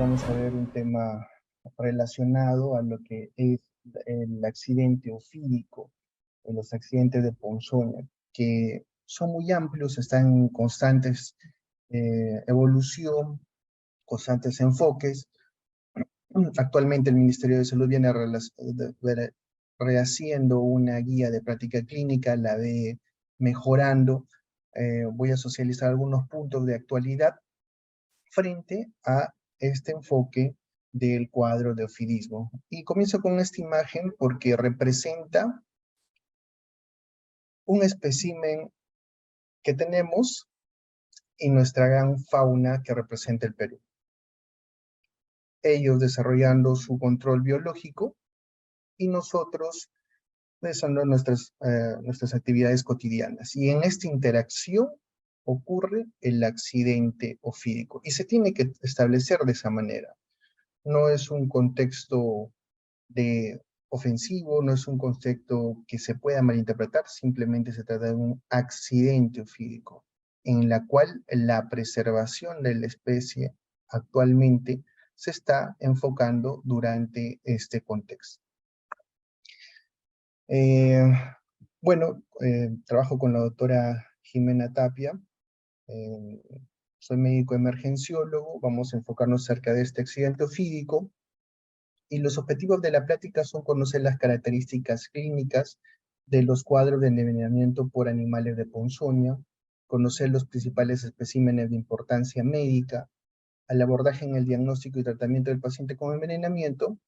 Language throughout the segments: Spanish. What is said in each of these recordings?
vamos a ver un tema relacionado a lo que es el accidente ofídico, o los accidentes de ponzoña, que son muy amplios, están en constantes evolución, constantes enfoques. Actualmente el Ministerio de Salud viene rehaciendo una guía de práctica clínica, la ve mejorando. Voy a socializar algunos puntos de actualidad frente a este enfoque del cuadro de ofidismo. Y comienzo con esta imagen porque representa un espécimen que tenemos en nuestra gran fauna que representa el Perú. Ellos desarrollando su control biológico y nosotros realizando nuestras actividades cotidianas. Y en esta interacción ocurre el accidente ofídico. Y se tiene que establecer de esa manera. No es un contexto ofensivo, no es un concepto que se pueda malinterpretar, simplemente se trata de un accidente ofídico, en la cual la preservación de la especie actualmente se está enfocando durante este contexto. Trabajo con la doctora Jimena Tapia, soy médico emergenciólogo, vamos a enfocarnos acerca de este accidente ofídico, y los objetivos de la plática son conocer las características clínicas de los cuadros de envenenamiento por animales de ponzoña, conocer los principales especímenes de importancia médica, al abordaje en el diagnóstico y tratamiento del paciente con envenenamiento,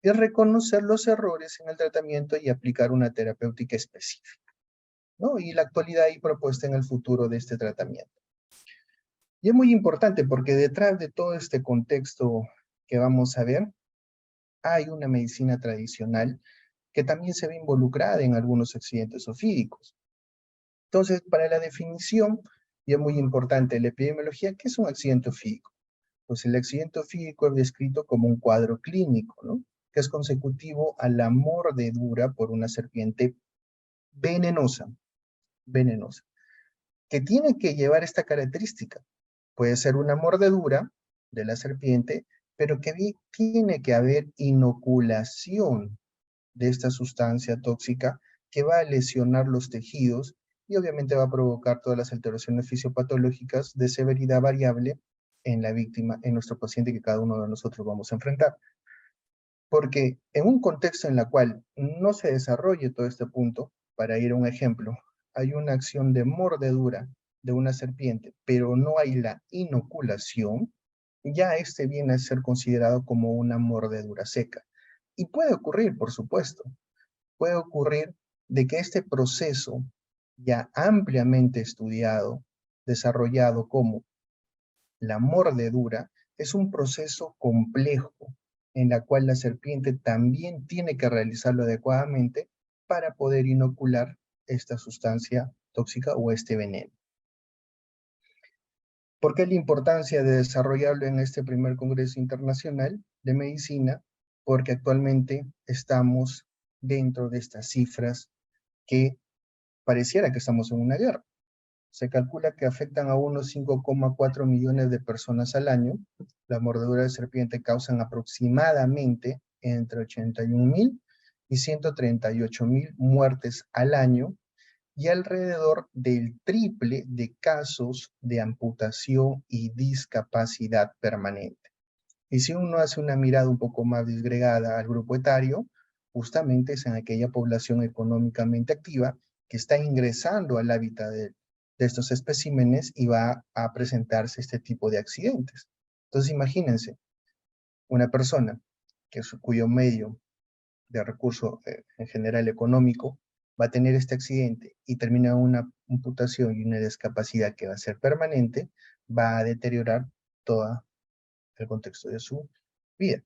y reconocer los errores en el tratamiento y aplicar una terapéutica específica, ¿no? Y la actualidad y propuesta en el futuro de este tratamiento. Y es muy importante porque detrás de todo este contexto que vamos a ver, hay una medicina tradicional que también se ve involucrada en algunos accidentes ofídicos. Entonces, para la definición, y es muy importante la epidemiología, ¿qué es un accidente ofídico? Pues el accidente ofídico es descrito como un cuadro clínico, ¿no? Que es consecutivo a la mordedura por una serpiente venenosa, que tiene que llevar esta característica. Puede ser una mordedura de la serpiente, pero que tiene que haber inoculación de esta sustancia tóxica que va a lesionar los tejidos y obviamente va a provocar todas las alteraciones fisiopatológicas de severidad variable en la víctima, en nuestro paciente que cada uno de nosotros vamos a enfrentar. Porque en un contexto en el cual no se desarrolle todo este punto, para ir a un ejemplo, hay una acción de mordedura de una serpiente, pero no hay la inoculación, ya este viene a ser considerado como una mordedura seca. Y puede ocurrir, por supuesto, puede ocurrir de que este proceso ya ampliamente estudiado, desarrollado como la mordedura, es un proceso complejo en la cual la serpiente también tiene que realizarlo adecuadamente para poder inocular esta sustancia tóxica o este veneno. ¿Por qué la importancia de desarrollarlo en este primer Congreso Internacional de Medicina? Porque actualmente estamos dentro de estas cifras que pareciera que estamos en una guerra. Se calcula que afectan a unos 5,4 millones de personas al año. Las mordeduras de serpiente causan aproximadamente entre 81,000 y 138,000 muertes al año y alrededor del triple de casos de amputación y discapacidad permanente. Y si uno hace una mirada un poco más disgregada al grupo etario, justamente es en aquella población económicamente activa que está ingresando al hábitat de estos especímenes y va a presentarse este tipo de accidentes. Entonces imagínense, una persona cuyo medio de recurso en general económico va a tener este accidente y termina una amputación y una discapacidad que va a ser permanente, va a deteriorar todo el contexto de su vida.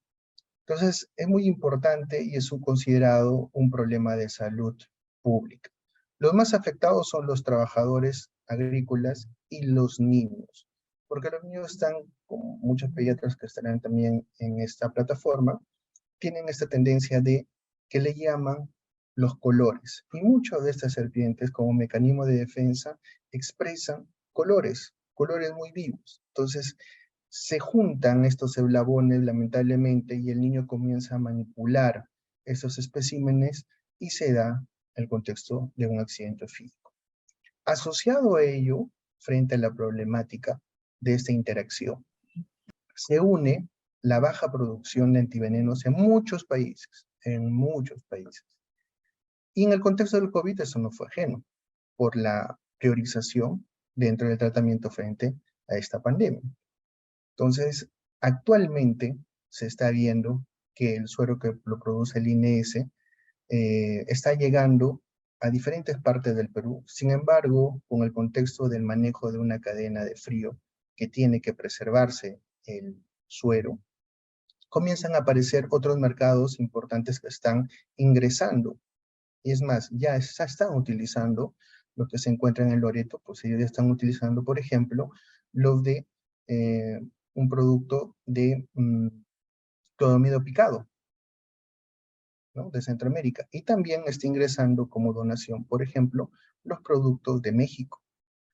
Entonces, es muy importante y es considerado un problema de salud pública. Los más afectados son los trabajadores agrícolas y los niños, porque los niños están, como muchos pediatras que estarán también en esta plataforma, tienen esta tendencia de que le llaman los colores. Y muchas de estas serpientes, como mecanismo de defensa, expresan colores muy vivos. Entonces, se juntan estos eslabones, lamentablemente, y el niño comienza a manipular esos especímenes y se da el contexto de un accidente físico. Asociado a ello, frente a la problemática de esta interacción, se une la baja producción de antivenenos en muchos países, Y en el contexto del COVID eso no fue ajeno, por la priorización dentro del tratamiento frente a esta pandemia. Entonces, actualmente se está viendo que el suero que lo produce el INS está llegando a diferentes partes del Perú. Sin embargo, con el contexto del manejo de una cadena de frío que tiene que preservarse el suero, comienzan a aparecer otros mercados importantes que están ingresando. Y es más, ya están utilizando lo que se encuentra en el Loreto, pues ellos ya están utilizando, por ejemplo, los de un producto de clodomido picado, ¿no? De Centroamérica. Y también está ingresando como donación, por ejemplo, los productos de México.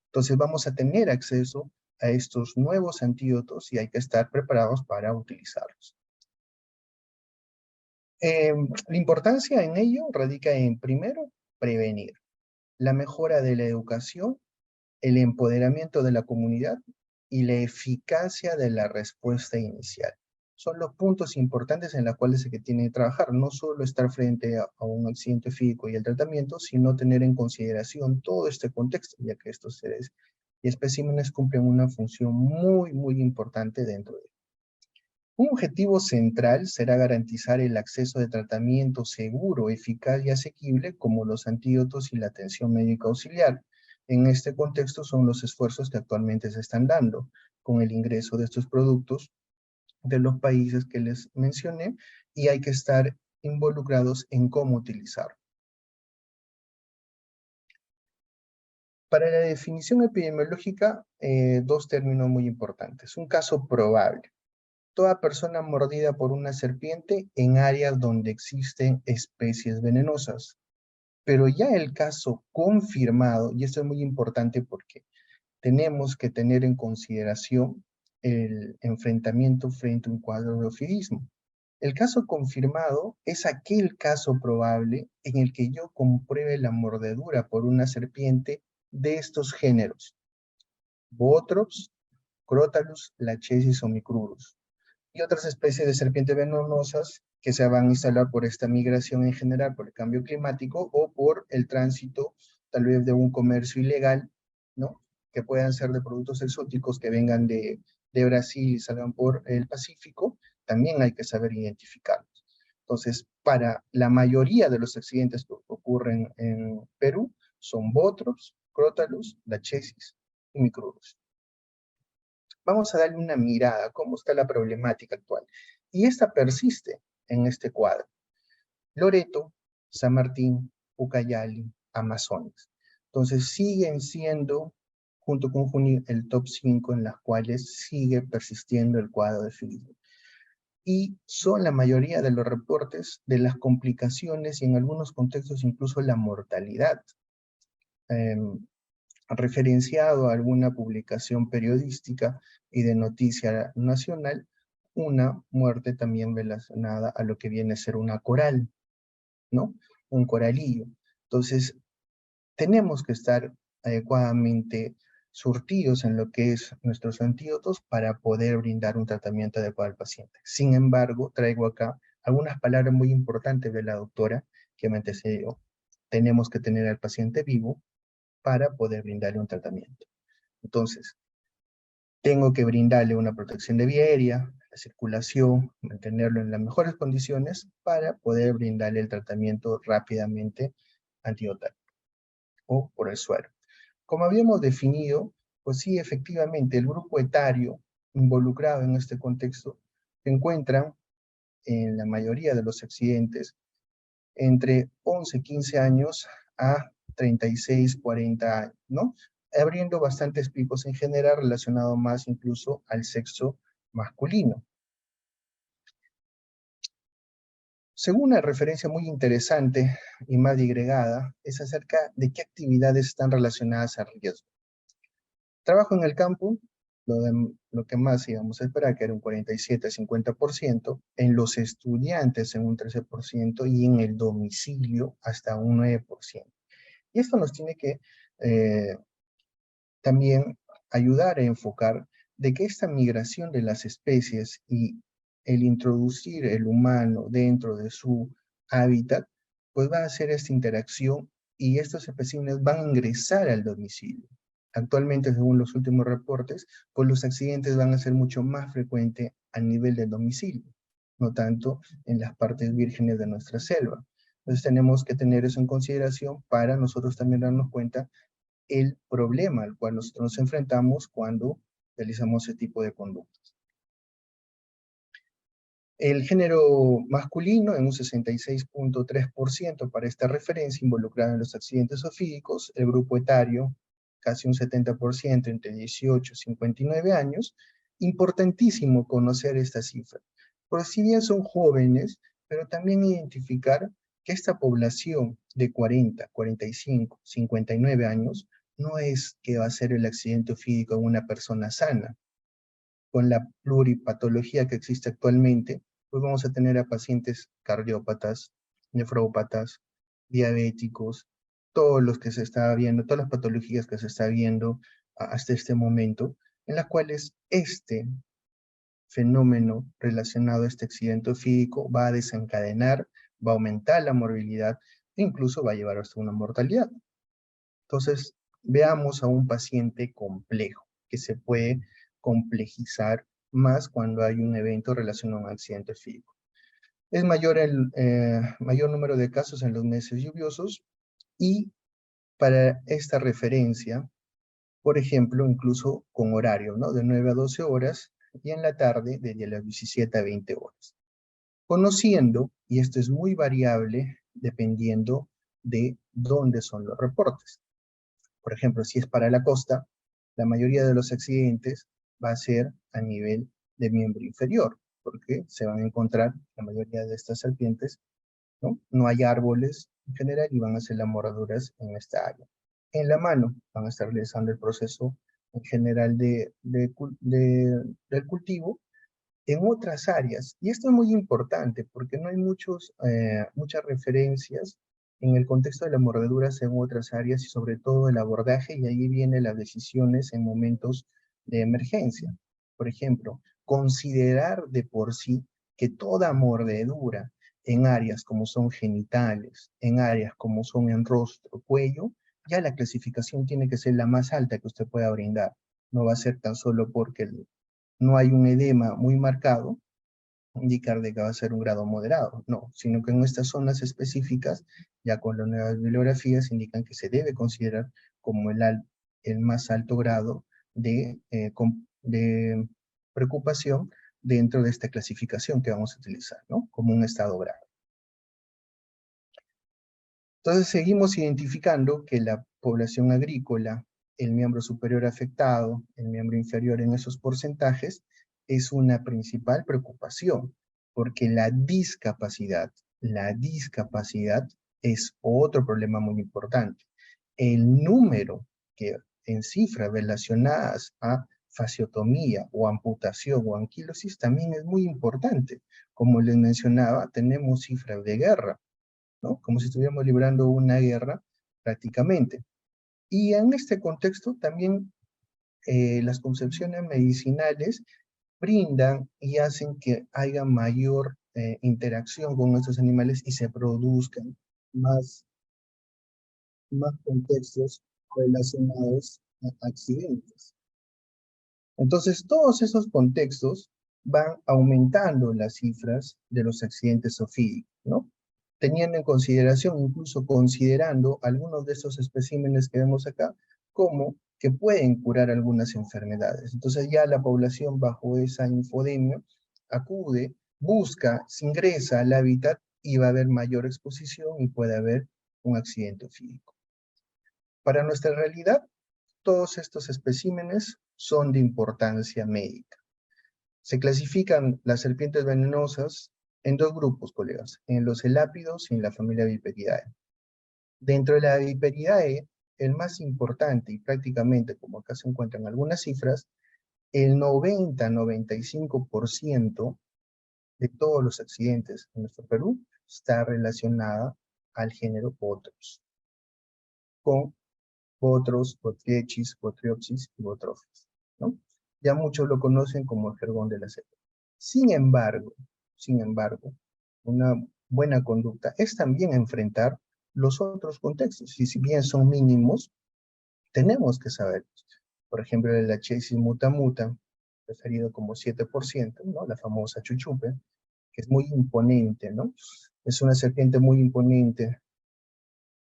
Entonces vamos a tener acceso a estos nuevos antídotos y hay que estar preparados para utilizarlos. La importancia en ello radica en, primero, prevenir. La mejora de la educación, el empoderamiento de la comunidad y la eficacia de la respuesta inicial. Son los puntos importantes en los cuales se tiene que trabajar, no solo estar frente a un accidente físico y el tratamiento, sino tener en consideración todo este contexto, ya que estos seres y especímenes cumplen una función muy importante dentro de él. Un objetivo central será garantizar el acceso de tratamiento seguro, eficaz y asequible como los antídotos y la atención médica auxiliar. En este contexto son los esfuerzos que actualmente se están dando con el ingreso de estos productos de los países que les mencioné y hay que estar involucrados en cómo utilizarlo. Para la definición epidemiológica, dos términos muy importantes. Un caso probable. Toda persona mordida por una serpiente en áreas donde existen especies venenosas. Pero ya el caso confirmado, y esto es muy importante porque tenemos que tener en consideración el enfrentamiento frente a un cuadro de ofidismo. El caso confirmado es aquel caso probable en el que yo compruebe la mordedura por una serpiente de estos géneros: Botrops, Crotalus, Lachesis o Micrurus, y otras especies de serpientes venenosas que se van a instalar por esta migración en general, por el cambio climático o por el tránsito tal vez de un comercio ilegal, ¿no? Que puedan ser de productos exóticos que vengan de Brasil y salgan por el Pacífico, también hay que saber identificarlos. Entonces, para la mayoría de los accidentes que ocurren en Perú, son Botrops, Crotalus, Lachesis y Micrurus. Vamos a darle una mirada a cómo está la problemática actual. Y esta persiste en este cuadro. Loreto, San Martín, Ucayali, Amazonas. Entonces siguen siendo, junto con Junín, el top 5 en las cuales sigue persistiendo el cuadro de FIDE. Y son la mayoría de los reportes de las complicaciones y en algunos contextos incluso la mortalidad. Referenciado a alguna publicación periodística y de noticia nacional, una muerte también relacionada a lo que viene a ser una coral, ¿no? Un coralillo. Entonces, tenemos que estar adecuadamente surtidos en lo que es nuestros antídotos para poder brindar un tratamiento adecuado al paciente. Sin embargo, traigo acá algunas palabras muy importantes de la doctora que me antecedió. Tenemos que tener al paciente vivo para poder brindarle un tratamiento. Entonces, tengo que brindarle una protección de vía aérea, la circulación, mantenerlo en las mejores condiciones para poder brindarle el tratamiento rápidamente antibiotárico o por el suero. Como habíamos definido, pues sí, efectivamente, el grupo etario involucrado en este contexto se encuentra en la mayoría de los accidentes entre 11, 15 años a 36, 40 años, ¿no? Abriendo bastantes picos en general relacionado más incluso al sexo masculino. Según una referencia muy interesante y más digregada, es acerca de qué actividades están relacionadas al riesgo. Trabajo en el campo, lo que más íbamos a esperar, que era un 47-50%, en los estudiantes en un 13% y en el domicilio hasta un 9%. Y esto nos tiene que también ayudar a enfocar de que esta migración de las especies y el introducir el humano dentro de su hábitat, pues va a hacer esta interacción y estos especímenes van a ingresar al domicilio. Actualmente, según los últimos reportes, pues los accidentes van a ser mucho más frecuentes a nivel del domicilio, no tanto en las partes vírgenes de nuestra selva. Entonces tenemos que tener eso en consideración para nosotros también darnos cuenta el problema al cual nosotros nos enfrentamos cuando realizamos ese tipo de conductas. El género masculino en un 66.3% para esta referencia involucrada en los accidentes zoofídicos, el grupo etario casi un 70% entre 18 y 59 años. Importantísimo conocer esta cifra, porque si bien son jóvenes, pero también identificar que esta población de 40, 45, 59 años no es que va a ser el accidente zoofídico en una persona sana. Con la pluripatología que existe actualmente, pues vamos a tener a pacientes cardiópatas, nefrópatas, diabéticos, todos los que se está viendo, todas las patologías que se está viendo hasta este momento, en las cuales este fenómeno relacionado a este accidente zoofídico va a desencadenar, va a aumentar la morbilidad e incluso va a llevar hasta una mortalidad. Entonces, veamos a un paciente complejo, que se puede complejizar más cuando hay un evento relacionado a un accidente físico. Es mayor el mayor número de casos en los meses lluviosos y para esta referencia, por ejemplo, incluso con horario, ¿no? De 9 a 12 horas y en la tarde de las 17 a 20 horas. Conociendo, y esto es muy variable dependiendo de dónde son los reportes. Por ejemplo, si es para la costa, la mayoría de los accidentes va a ser a nivel de miembro inferior, porque se van a encontrar la mayoría de estas serpientes, ¿no? No hay árboles en general y van a ser las mordeduras en esta área. En la mano van a estar realizando el proceso en general del cultivo en otras áreas. Y esto es muy importante porque no hay muchas referencias en el contexto de las mordeduras en otras áreas y sobre todo el abordaje, y ahí vienen las decisiones en momentos de emergencia. Por ejemplo, considerar de por sí que toda mordedura en áreas como son genitales, en áreas como son en rostro, cuello, ya la clasificación tiene que ser la más alta que usted pueda brindar. No va a ser tan solo porque no hay un edema muy marcado, indicar de que va a ser un grado moderado, no, sino que en estas zonas específicas, ya con las nuevas bibliografías, indican que se debe considerar como el más alto grado de preocupación dentro de esta clasificación que vamos a utilizar, ¿no? Como un estado grave. Entonces seguimos identificando que la población agrícola, el miembro superior afectado, el miembro inferior en esos porcentajes, es una principal preocupación, porque la discapacidad es otro problema muy importante. El número que en cifras relacionadas a fasciotomía o amputación o anquilosis también es muy importante. Como les mencionaba, tenemos cifras de guerra, ¿no? Como si estuviéramos librando una guerra prácticamente. Y en este contexto también las concepciones medicinales brindan y hacen que haya mayor interacción con estos animales y se produzcan más contextos relacionados a accidentes. Entonces, todos esos contextos van aumentando las cifras de los accidentes zoofídicos, ¿no? Teniendo en consideración, incluso considerando algunos de esos especímenes que vemos acá, como que pueden curar algunas enfermedades. Entonces ya la población bajo esa infodemia acude, busca, se ingresa al hábitat y va a haber mayor exposición y puede haber un accidente zoofídico. Para nuestra realidad, todos estos especímenes son de importancia médica. Se clasifican las serpientes venenosas en dos grupos, colegas, en los elápidos y en la familia Viperidae. Dentro de la Viperidae, el más importante y prácticamente, como acá se encuentran algunas cifras, el 90-95% de todos los accidentes en nuestro Perú está relacionada al género Potros, con Potros, Botriechis, Botriopsis y Botrofis, ¿no? Ya muchos lo conocen como el jergón de la selva. Sin embargo, una buena conducta es también enfrentar los otros contextos, y si bien son mínimos, tenemos que saberlos. Por ejemplo, el Lachesis mutamuta, referido como 7%, ¿no? La famosa chuchupe, que es muy imponente, ¿no? Es una serpiente muy imponente,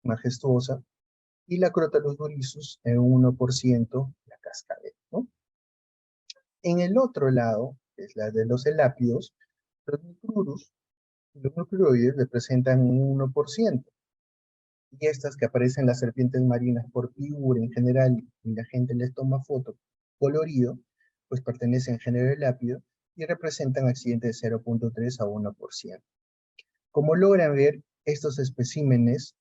majestuosa, y la Crotalus burisus en 1%, la cascabel, ¿no? En el otro lado, que es la de los elápidos, los micrurus, los nucleoides representan un 1%, y estas que aparecen las serpientes marinas por figura en general, y la gente les toma foto colorido, pues pertenecen al género elápido y representan accidentes de 0.3 a 1%. Como logran ver, estos especímenes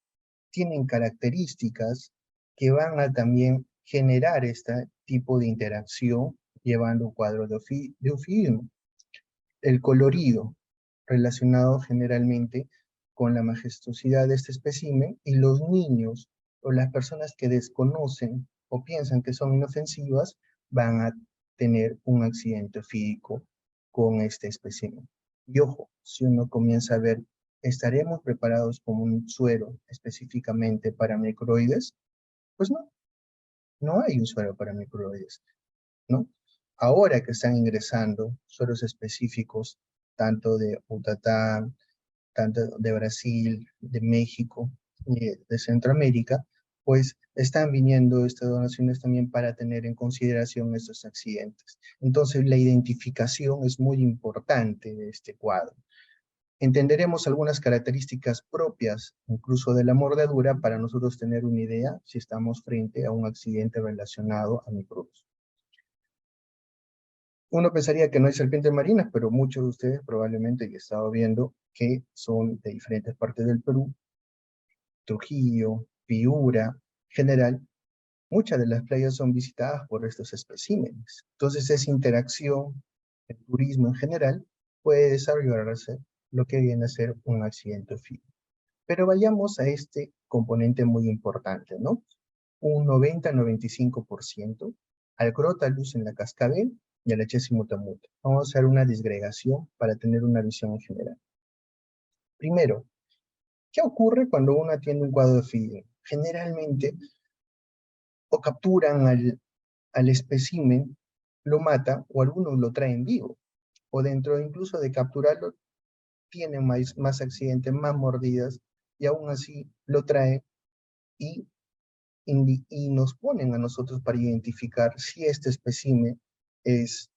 tienen características que van a también generar este tipo de interacción, llevando un cuadro de eufidismo. El colorido, relacionado generalmente con la majestuosidad de este espécimen, y los niños o las personas que desconocen o piensan que son inofensivas van a tener un accidente físico con este espécimen. Y ojo, si uno comienza a ver, ¿estaremos preparados con un suero específicamente para microides? Pues no, no hay un suero para microides, ¿no? Ahora que están ingresando sueros específicos, tanto de Utatán, tanto de Brasil, de México y de Centroamérica, pues están viniendo estas donaciones también para tener en consideración estos accidentes. Entonces la identificación es muy importante de este cuadro. Entenderemos algunas características propias, incluso de la mordedura, para nosotros tener una idea si estamos frente a un accidente relacionado a microbios. Uno pensaría que no hay serpientes marinas, pero muchos de ustedes probablemente ya han estado viendo que son de diferentes partes del Perú, Trujillo, Piura, general. Muchas de las playas son visitadas por estos especímenes. Entonces esa interacción, el turismo en general, puede desarrollarse lo que viene a ser un accidente físico. Pero vayamos a este componente muy importante, ¿no? Un 90-95% al Crotalus en la cascabel y al Echesi mutamuta. Vamos a hacer una disgregación para tener una visión en general. Primero, ¿qué ocurre cuando uno atiende un cuadro de feeding? Generalmente, o capturan al espécimen, lo matan, o algunos lo traen vivo, o dentro incluso de capturarlo, tienen más accidentes, más mordidas, y aún así lo traen y nos ponen a nosotros para identificar si este espécimen es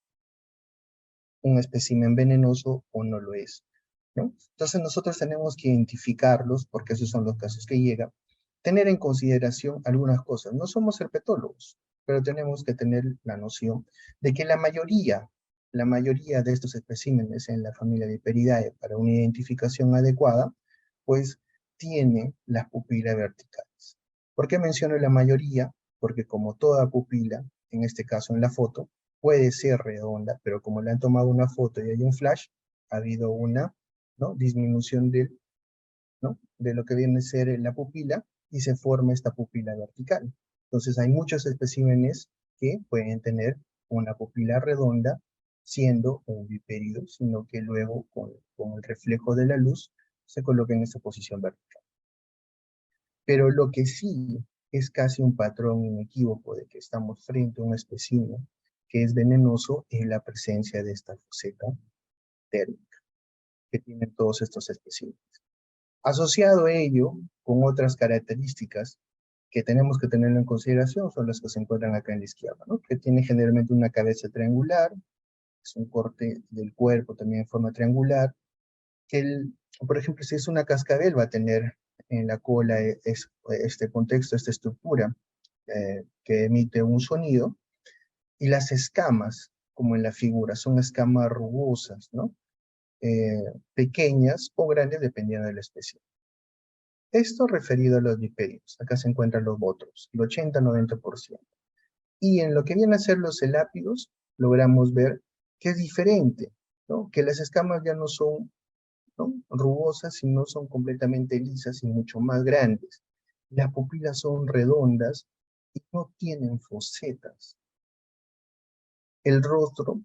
un espécimen venenoso o no lo es, ¿no? Entonces nosotros tenemos que identificarlos, porque esos son los casos que llegan, tener en consideración algunas cosas. No somos herpetólogos, pero tenemos que tener la noción de que la mayoría de estos especímenes en la familia Viperidae, para una identificación adecuada, pues tiene las pupilas verticales. ¿Por qué menciono la mayoría? Porque como toda pupila, en este caso en la foto, puede ser redonda, pero como le han tomado una foto y hay un flash, ha habido una, ¿no?, disminución ¿no?, de lo que viene a ser la pupila, y se forma esta pupila vertical. Entonces hay muchos especímenes que pueden tener una pupila redonda, siendo un vipérido, sino que luego con el reflejo de la luz se coloca en esta posición vertical. Pero lo que sí es casi un patrón inequívoco de que estamos frente a un espécimen que es venenoso, es la presencia de esta foseta térmica que tienen todos estos especímenes. Asociado a ello, con otras características que tenemos que tener en consideración, son las que se encuentran acá en la izquierda, ¿no?, que tiene generalmente una cabeza triangular, es un corte del cuerpo también en forma triangular, que por ejemplo, si es una cascabel, va a tener en la cola este contexto, esta estructura que emite un sonido, y las escamas, como en la figura, son escamas rugosas, ¿no? Pequeñas o grandes dependiendo de la especie. Esto referido a los viperios. Acá se encuentran los botros, el 80-90%. Y en lo que vienen a ser los elápidos logramos ver que es diferente, ¿no? Que las escamas ya no son, ¿no?, rugosas, sino son completamente lisas y mucho más grandes. Las pupilas son redondas y no tienen fosetas. El rostro,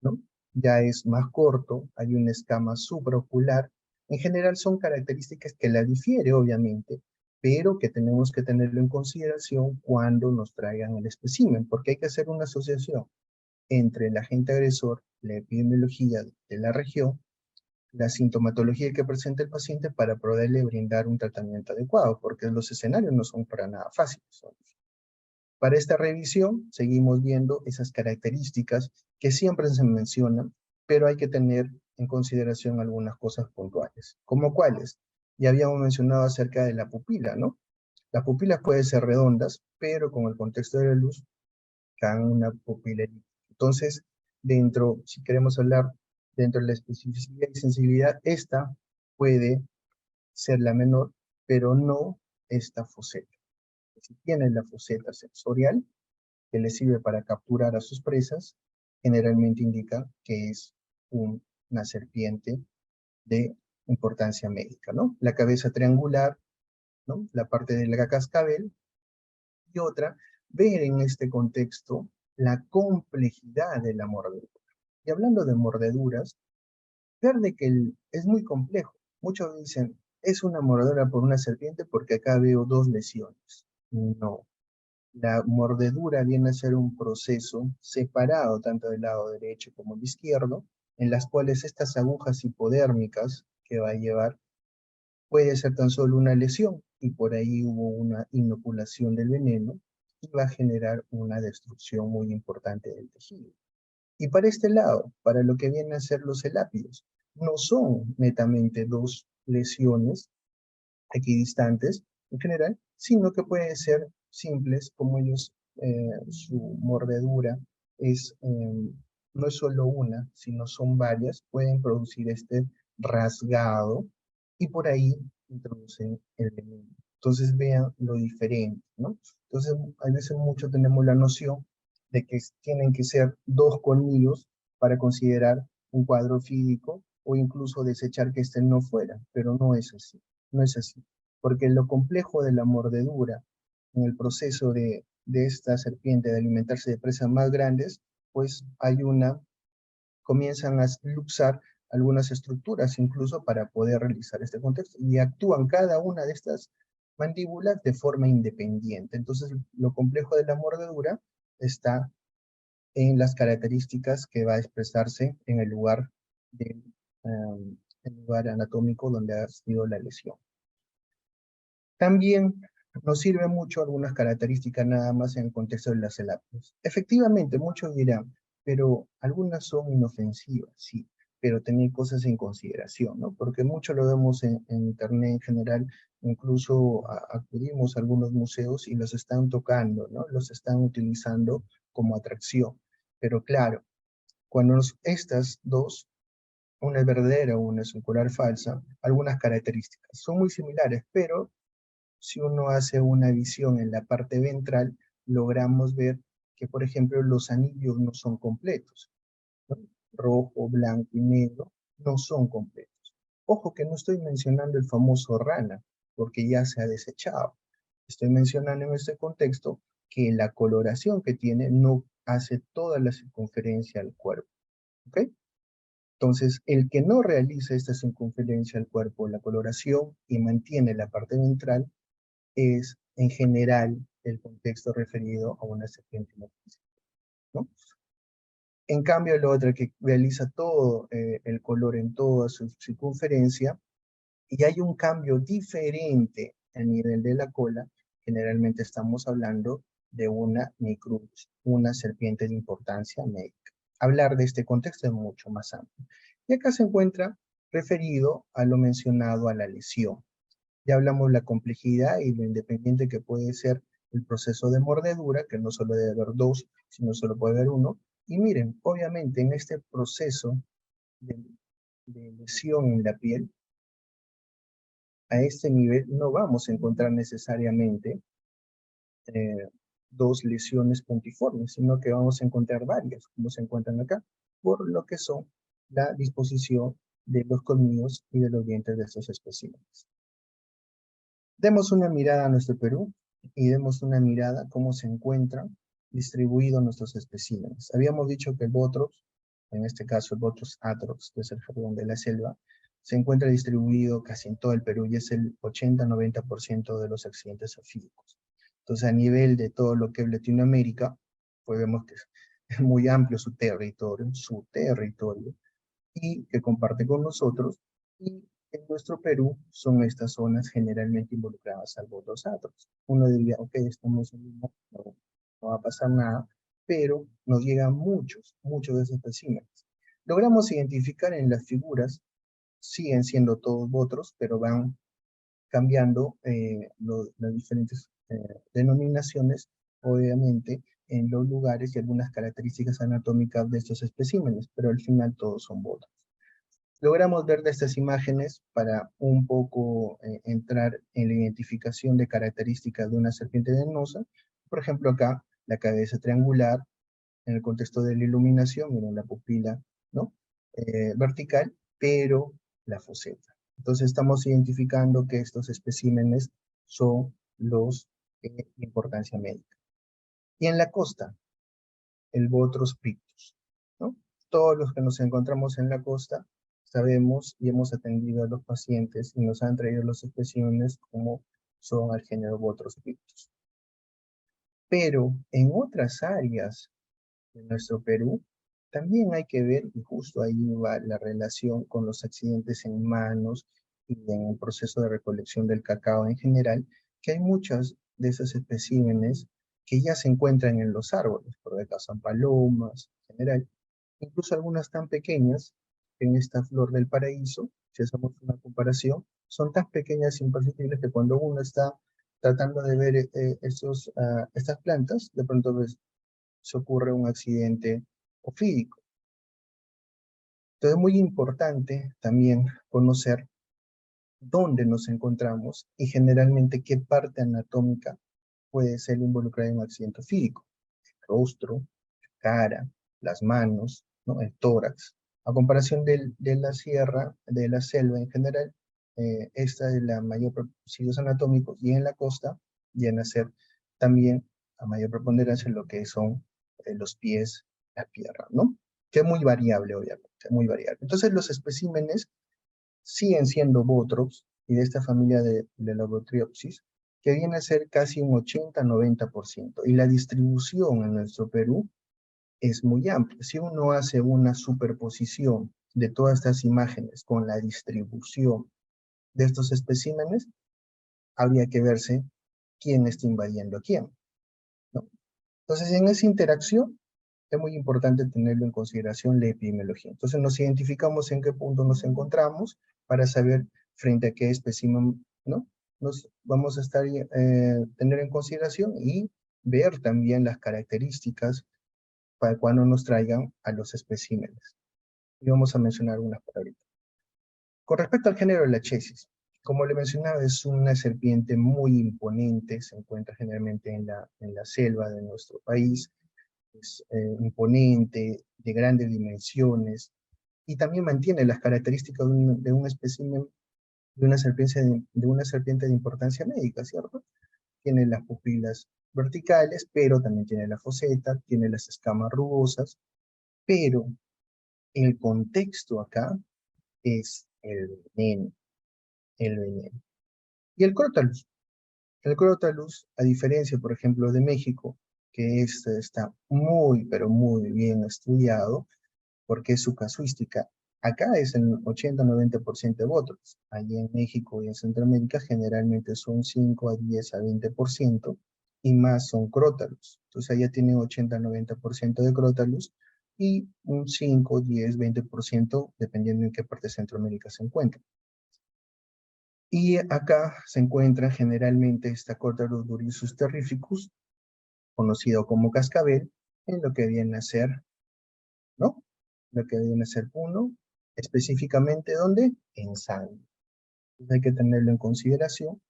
¿no?, ya es más corto, hay una escama supraocular. En general son características que la difiere, obviamente, pero que tenemos que tenerlo en consideración cuando nos traigan el espécimen, porque hay que hacer una asociación entre el agente agresor, la epidemiología de la región, la sintomatología que presenta el paciente para poderle brindar un tratamiento adecuado, porque los escenarios no son para nada fáciles. Para esta revisión seguimos viendo esas características que siempre se mencionan, pero hay que tener en consideración algunas cosas puntuales. ¿Como cuáles? Ya habíamos mencionado acerca de la pupila, ¿no? Las pupilas pueden ser redondas, pero con el contexto de la luz, dan una pupila elíptica. Entonces, si queremos hablar dentro de la especificidad y sensibilidad, esta puede ser la menor, pero no esta foseta. Si tiene la foseta sensorial, que le sirve para capturar a sus presas, generalmente indica que es una serpiente de importancia médica, ¿no? La cabeza triangular, ¿no?, la parte del cascabel, y otra, ver en este contexto la complejidad de la mordedura. Y hablando de mordeduras, ver de que es muy complejo. Muchos dicen, es una mordedura por una serpiente porque acá veo dos lesiones. No. La mordedura viene a ser un proceso separado tanto del lado derecho como el izquierdo, en las cuales estas agujas hipodérmicas que va a llevar puede ser tan solo una lesión y por ahí hubo una inoculación del veneno y va a generar una destrucción muy importante del tejido. Y para este lado, para lo que vienen a ser los elápidos, no son netamente dos lesiones equidistantes en general, sino que pueden ser simples, como ellos, su mordedura no es solo una, sino son varias, pueden producir este rasgado y por ahí introducen el veneno. Entonces vean lo diferente, ¿no? Entonces, a veces mucho tenemos la noción de que tienen que ser dos colmillos para considerar un cuadro fídico o incluso desechar que este no fuera, pero no es así, no es así. Porque lo complejo de la mordedura en el proceso de esta serpiente de alimentarse de presas más grandes, pues comienzan a luxar algunas estructuras incluso para poder realizar este contexto y actúan cada una de estas mandíbulas de forma independiente. Entonces, lo complejo de la mordedura está en las características que va a expresarse en el lugar anatómico donde ha sido la lesión. También nos sirven mucho algunas características nada más en el contexto de las elápidos. Efectivamente, muchos dirán, pero algunas son inofensivas, sí, pero tener cosas en consideración, ¿no? Porque mucho lo vemos en internet en general, incluso acudimos a algunos museos y los están tocando, ¿no? Los están utilizando como atracción. Pero claro, cuando estas dos, una es verdadera, una es ocular falsa, algunas características son muy similares, pero si uno hace una visión en la parte ventral, logramos ver que, por ejemplo, los anillos no son completos, ¿no? Rojo, blanco y negro no son completos. Ojo que no estoy mencionando el famoso rana, porque ya se ha desechado. Estoy mencionando en este contexto que la coloración que tiene no hace toda la circunferencia al cuerpo. ¿Ok? Entonces, el que no realiza esta circunferencia al cuerpo, la coloración, y mantiene la parte ventral, es en general el contexto referido a una serpiente inofensiva, ¿no? En cambio, el otro que realiza todo el color en toda su circunferencia, y hay un cambio diferente a nivel de la cola, generalmente estamos hablando de una micrurus, una serpiente de importancia médica. Hablar de este contexto es mucho más amplio. Y acá se encuentra referido a lo mencionado a la lesión. Ya hablamos la complejidad y lo independiente que puede ser el proceso de mordedura, que no solo debe haber dos, sino solo puede haber uno. Y miren, obviamente en este proceso de, de lesión en la piel, a este nivel no vamos a encontrar necesariamente dos lesiones puntiformes, sino que vamos a encontrar varias, como se encuentran acá, por lo que son la disposición de los colmillos y de los dientes de estos especímenes. Demos una mirada a nuestro Perú y demos una mirada a cómo se encuentran distribuidos nuestros especímenes. Habíamos dicho que el Botrops, en este caso el Botrops atrox, que es el jardín de la selva, se encuentra distribuido casi en todo el Perú y es el 80-90% de los accidentes ofídicos. Entonces, a nivel de todo lo que es Latinoamérica, pues vemos que es muy amplio su territorio, y que comparte con nosotros, y en nuestro Perú son estas zonas generalmente involucradas al Botrops atrox. Uno diría, ok, estamos en Lima, no va a pasar nada, pero nos llegan muchos de esos especímenes. Logramos identificar en las figuras, siguen siendo todos Botrops, pero van cambiando las diferentes denominaciones, obviamente, en los lugares y algunas características anatómicas de estos especímenes, pero al final todos son Botrops. Logramos ver de estas imágenes para un poco entrar en la identificación de características de una serpiente venenosa. Por ejemplo, acá, la cabeza triangular, en el contexto de la iluminación, miren la pupila, ¿no? Vertical, pero la foseta. Entonces estamos identificando que estos especímenes son los de importancia médica. Y en la costa, el Bothros pictus, ¿no? Todos los que nos encontramos en la costa sabemos y hemos atendido a los pacientes y nos han traído los especímenes como son el género Bothros pictus. Pero en otras áreas de nuestro Perú, también hay que ver, y justo ahí va la relación con los accidentes en manos y en el proceso de recolección del cacao en general, que hay muchas de esos especímenes que ya se encuentran en los árboles, por acá son palomas en general, incluso algunas tan pequeñas, en esta flor del paraíso, si hacemos una comparación, son tan pequeñas e imperceptibles que cuando uno está tratando de ver estas plantas, de pronto se ocurre un accidente ofídico. Entonces es muy importante también conocer dónde nos encontramos y generalmente qué parte anatómica puede ser involucrada en un accidente ofídico. El rostro, la cara, las manos, ¿no? El tórax. A comparación de la sierra, de la selva en general, esta es la mayor sitios anatómicos, y en la costa viene a ser también a mayor preponderancia lo que son los pies, las piernas, ¿no? Que es muy variable, obviamente, muy variable. Entonces los especímenes siguen siendo Bothrops y de esta familia de la Botriopsis, que viene a ser casi un 80-90%. Y la distribución en nuestro Perú es muy amplia. Si uno hace una superposición de todas estas imágenes con la distribución de estos especímenes, habría que verse quién está invadiendo a quién, ¿no? Entonces, en esa interacción es muy importante tenerlo en consideración la epidemiología. Entonces, nos identificamos en qué punto nos encontramos para saber frente a qué espécimen, ¿no? Nos vamos a tener en consideración y ver también las características para cuando nos traigan a los especímenes. Y vamos a mencionar unas por ahorita. Con respecto al género de la chesis, como le mencionaba, es una serpiente muy imponente, se encuentra generalmente en la selva de nuestro país, es imponente, de grandes dimensiones, y también mantiene las características de un espécimen, de una serpiente de importancia médica, ¿cierto? Tiene las pupilas verticales, pero también tiene la foseta, tiene las escamas rugosas, pero el contexto acá es el veneno. Y el Crotalus. El Crotalus, a diferencia, por ejemplo, de México, que este está muy, pero muy bien estudiado, porque es su casuística. Acá es el 80-90% de Bothrops. Allí en México y en Centroamérica generalmente son 5 a 10 a 20%, y más son Crotalus. Entonces allá tienen 80-90% de Crotalus y un 5, 10, 20% dependiendo en qué parte de Centroamérica se encuentra. Y acá se encuentra generalmente esta Crotalus durissus terrificus, conocido como cascabel, en lo que viene a ser, ¿no? Lo que viene a ser uno, específicamente ¿dónde? En sangre. Entonces hay que tenerlo en consideración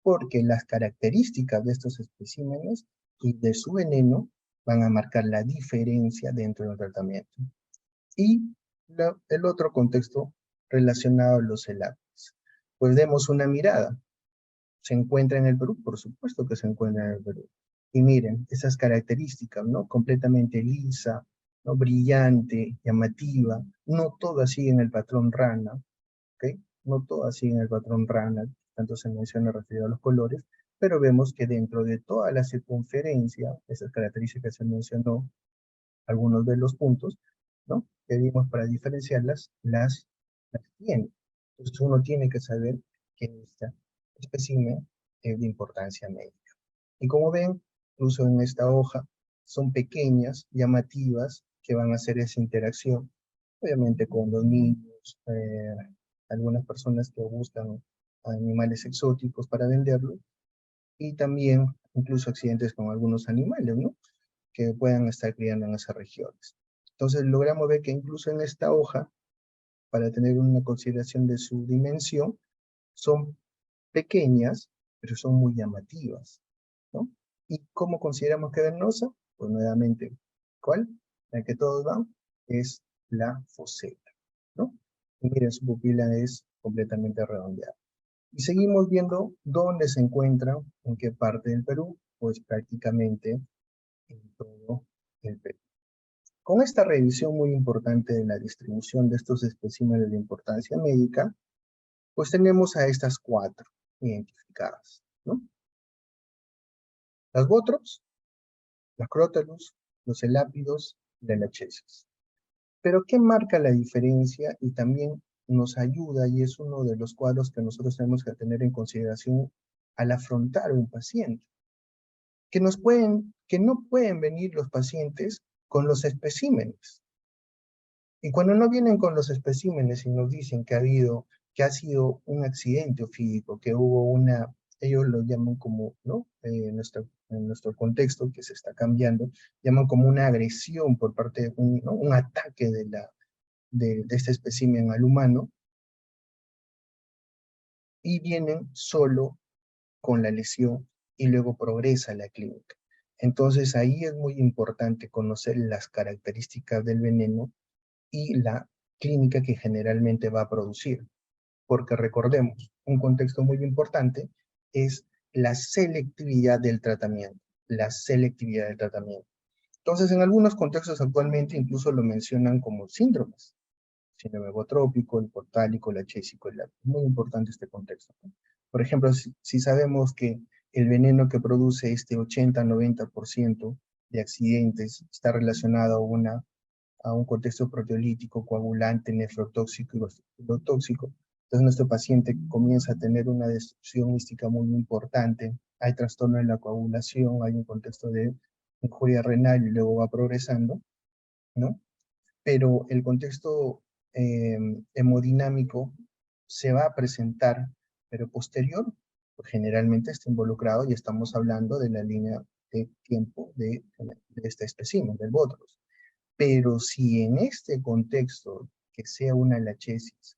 porque las características de estos especímenes y de su veneno van a marcar la diferencia dentro del tratamiento. Y el otro contexto relacionado a los elápis. Pues demos una mirada. ¿Se encuentra en el Perú? Por supuesto que se encuentra en el Perú. Y miren, esas características, ¿no? Completamente lisa, ¿no? Brillante, llamativa, no todas siguen el patrón rana, ¿ok? No todas siguen el patrón rana, tanto se menciona referido a los colores, pero vemos que dentro de toda la circunferencia, esas características se mencionó, algunos de los puntos, ¿no? Que vimos para diferenciarlas, las tiene. Entonces uno tiene que saber que esta espécimen es de importancia médica. Y como ven, incluso en esta hoja, son pequeñas, llamativas, que van a hacer esa interacción, obviamente con los niños, algunas personas que buscan animales exóticos para venderlos, y también incluso accidentes con algunos animales, ¿no? Que puedan estar criando en esas regiones. Entonces logramos ver que incluso en esta hoja, para tener una consideración de su dimensión, son pequeñas, pero son muy llamativas, ¿no? ¿Y cómo consideramos que es venenosa? Pues nuevamente, ¿cuál? La que todos van, es la foseta, ¿no? Y miren, su pupila es completamente redondeada. Y seguimos viendo dónde se encuentra, en qué parte del Perú, pues prácticamente en todo el Perú. Con esta revisión muy importante de la distribución de estos especímenes de importancia médica, pues tenemos a estas 4 identificadas, ¿no? Las botrops, las crótalos, los elápidos y las lachesis. Pero ¿qué marca la diferencia? Y también nos ayuda, y es uno de los cuadros que nosotros tenemos que tener en consideración al afrontar un paciente. Que no pueden venir los pacientes con los especímenes. Y cuando no vienen con los especímenes y nos dicen que ha sido un accidente ofídico, que hubo ellos lo llaman como, ¿no? En nuestro contexto, que se está cambiando, llaman como una agresión por parte de ¿no? Un ataque de este espécimen al humano, y vienen solo con la lesión y luego progresa la clínica. Entonces ahí es muy importante conocer las características del veneno y la clínica que generalmente va a producir. Porque recordemos, un contexto muy importante es la selectividad del tratamiento. La selectividad del tratamiento. Entonces, en algunos contextos actualmente incluso lo mencionan como síndromes. Síndrome botrópico, el portálico, el achésico, es muy importante este contexto, ¿no? Por ejemplo, si sabemos que el veneno que produce este 80-90% de accidentes está relacionado a un contexto proteolítico, coagulante, nefrotóxico y tóxico, entonces nuestro paciente comienza a tener una destrucción mística muy importante, hay trastorno en la coagulación, hay un contexto de injuria renal y luego va progresando, ¿no? Pero el contexto hemodinámico se va a presentar, pero posterior, pues generalmente está involucrado y estamos hablando de la línea de tiempo de este espécimen, del Botros. Pero si en este contexto, que sea una lachesis,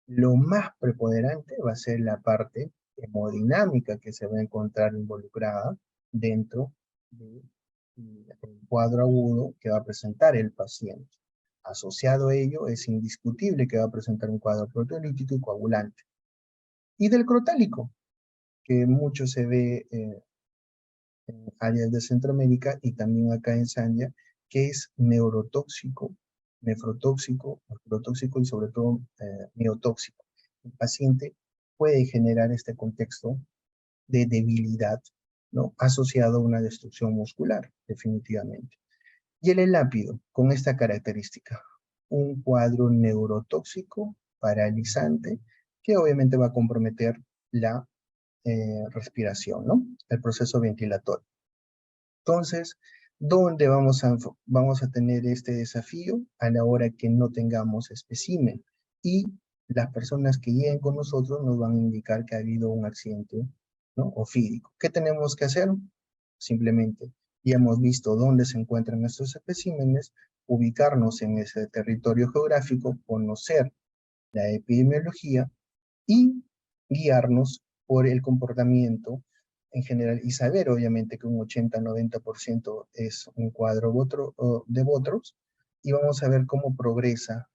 lo más preponderante va a ser la parte hemodinámica que se va a encontrar involucrada dentro del cuadro agudo que va a presentar el paciente. Asociado a ello, es indiscutible que va a presentar un cuadro proteolítico y coagulante. Y del crotálico, que mucho se ve en áreas de Centroamérica y también acá en Zambia, que es neurotóxico, nefrotóxico, oculotóxico y sobre todo miotóxico. El paciente puede generar este contexto de debilidad, ¿no? Asociado a una destrucción muscular, definitivamente. Y el elápido, con esta característica, un cuadro neurotóxico, paralizante, que obviamente va a comprometer la respiración, ¿no? El proceso ventilatorio. Entonces, ¿dónde vamos a tener este desafío? A la hora que no tengamos espécimen. Y las personas que lleguen con nosotros nos van a indicar que ha habido un accidente, ¿no? Ofídico. ¿Qué tenemos que hacer? Simplemente, ya hemos visto dónde se encuentran estos especímenes, ubicarnos en ese territorio geográfico, conocer la epidemiología y guiarnos por el comportamiento en general y saber obviamente que un 80-90% es un cuadro de Botros, y vamos a ver cómo progresa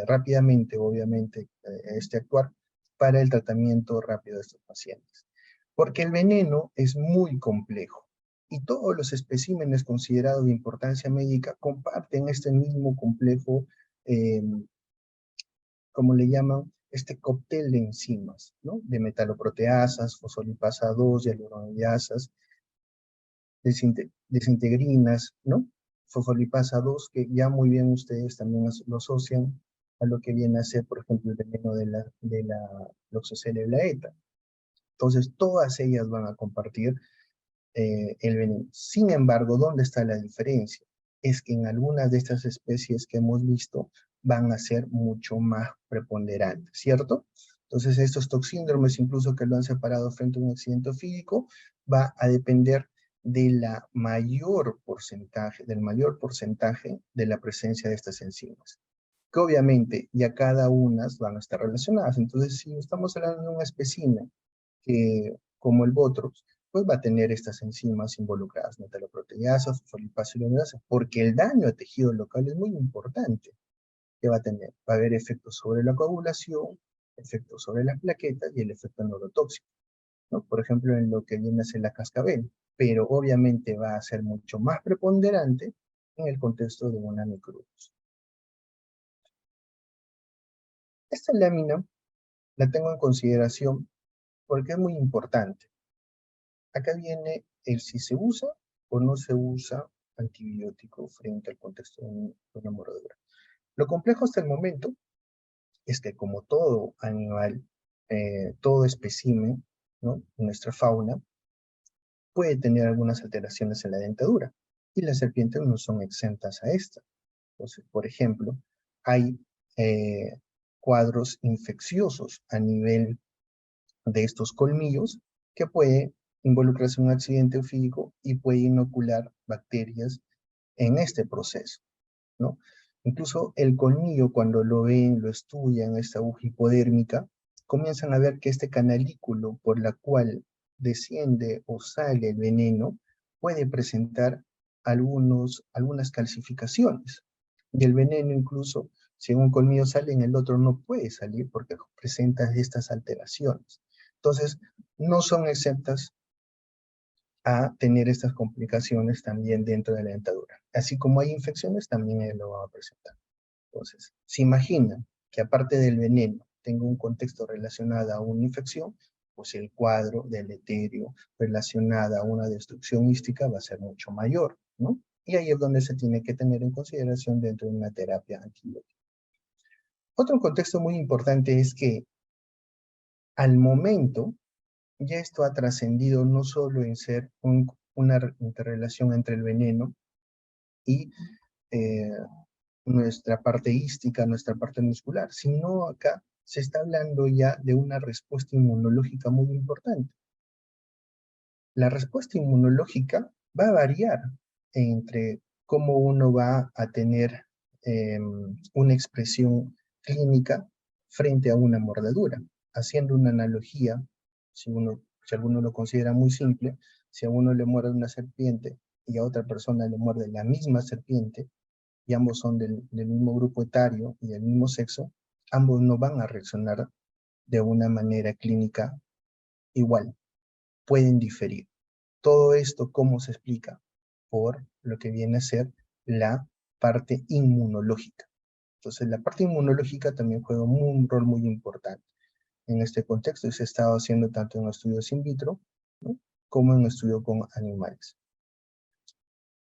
rápidamente, obviamente, este actuar para el tratamiento rápido de estos pacientes. Porque el veneno es muy complejo y todos los especímenes considerados de importancia médica comparten este mismo complejo, como le llaman, este cóctel de enzimas, ¿no? De metaloproteasas, fosfolipasa 2, hialuronidasas, desintegrinas, ¿no? Fosfolipasa 2, que ya muy bien ustedes también lo asocian a lo que viene a ser, por ejemplo, el veneno de la loxoscelia. Entonces, todas ellas van a compartir el veneno. Sin embargo, ¿dónde está la diferencia? Es que en algunas de estas especies que hemos visto van a ser mucho más preponderantes, ¿cierto? Entonces, estos toxíndromes, incluso que lo han separado frente a un accidente físico, va a depender del mayor porcentaje de la presencia de estas enzimas, que obviamente ya cada una van a estar relacionadas. Entonces, si estamos hablando de una especina que, como el Botrops, pues va a tener estas enzimas involucradas, metaloproteasas, fosfolipasa y hialuronidasa, porque el daño a tejido local es muy importante que va a tener. Va a haber efectos sobre la coagulación, efectos sobre las plaquetas y el efecto neurotóxico, ¿no? Por ejemplo, en lo que viene a ser la cascabel, pero obviamente va a ser mucho más preponderante en el contexto de una microdosis. Esta lámina la tengo en consideración porque es muy importante. Acá viene el si se usa o no se usa antibiótico frente al contexto de una mordedura. Lo complejo hasta el momento es que, como todo animal, todo espécimen, ¿no?, nuestra fauna, puede tener algunas alteraciones en la dentadura, y las serpientes no son exentas a esta. Entonces, por ejemplo, hay cuadros infecciosos a nivel de estos colmillos que puede involucrarse en un accidente físico y puede inocular bacterias en este proceso, ¿no? Incluso el colmillo, cuando lo ven, lo estudian, esta aguja hipodérmica, comienzan a ver que este canalículo por la cual desciende o sale el veneno puede presentar algunas calcificaciones. Y el veneno, incluso, si en un colmillo sale, en el otro no puede salir porque presenta estas alteraciones. Entonces, no son exentas a tener estas complicaciones también dentro de la dentadura. Así como hay infecciones, también lo va a presentar. Entonces, se imaginan que aparte del veneno tenga un contexto relacionado a una infección, pues el cuadro deleterio relacionado a una destrucción hística va a ser mucho mayor, ¿no? Y ahí es donde se tiene que tener en consideración dentro de una terapia antibiótica. Otro contexto muy importante es que al momento ya esto ha trascendido no solo en ser una interrelación entre el veneno y eh, nuestra parte hística, nuestra parte muscular, sino acá se está hablando ya de una respuesta inmunológica muy importante. La respuesta inmunológica va a variar entre cómo uno va a tener una expresión clínica frente a una mordedura. Haciendo una analogía, si alguno lo considera muy simple, si a uno le muerde una serpiente y a otra persona le muerde la misma serpiente, y ambos son del mismo grupo etario y del mismo sexo, ambos no van a reaccionar de una manera clínica igual, pueden diferir. Todo esto, ¿cómo se explica? Por lo que viene a ser la parte inmunológica. Entonces, la parte inmunológica también juega un rol muy importante en este contexto, y se ha estado haciendo tanto en estudios in vitro, ¿no?, como en estudios con animales.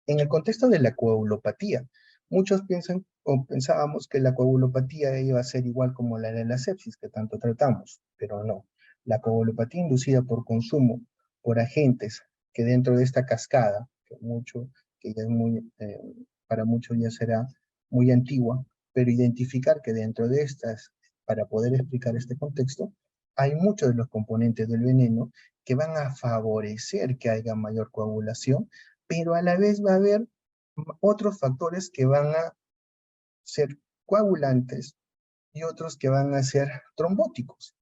En el contexto de la coagulopatía, muchos piensan o pensábamos que la coagulopatía iba a ser igual como la de la sepsis que tanto tratamos, pero no. La coagulopatía inducida por consumo por agentes que dentro de esta cascada, que ya es muy, para muchos ya será muy antigua, pero identificar que dentro de estas, para poder explicar este contexto, hay muchos de los componentes del veneno que van a favorecer que haya mayor coagulación, pero a la vez va a haber otros factores que van a ser coagulantes y otros que van a ser trombóticos.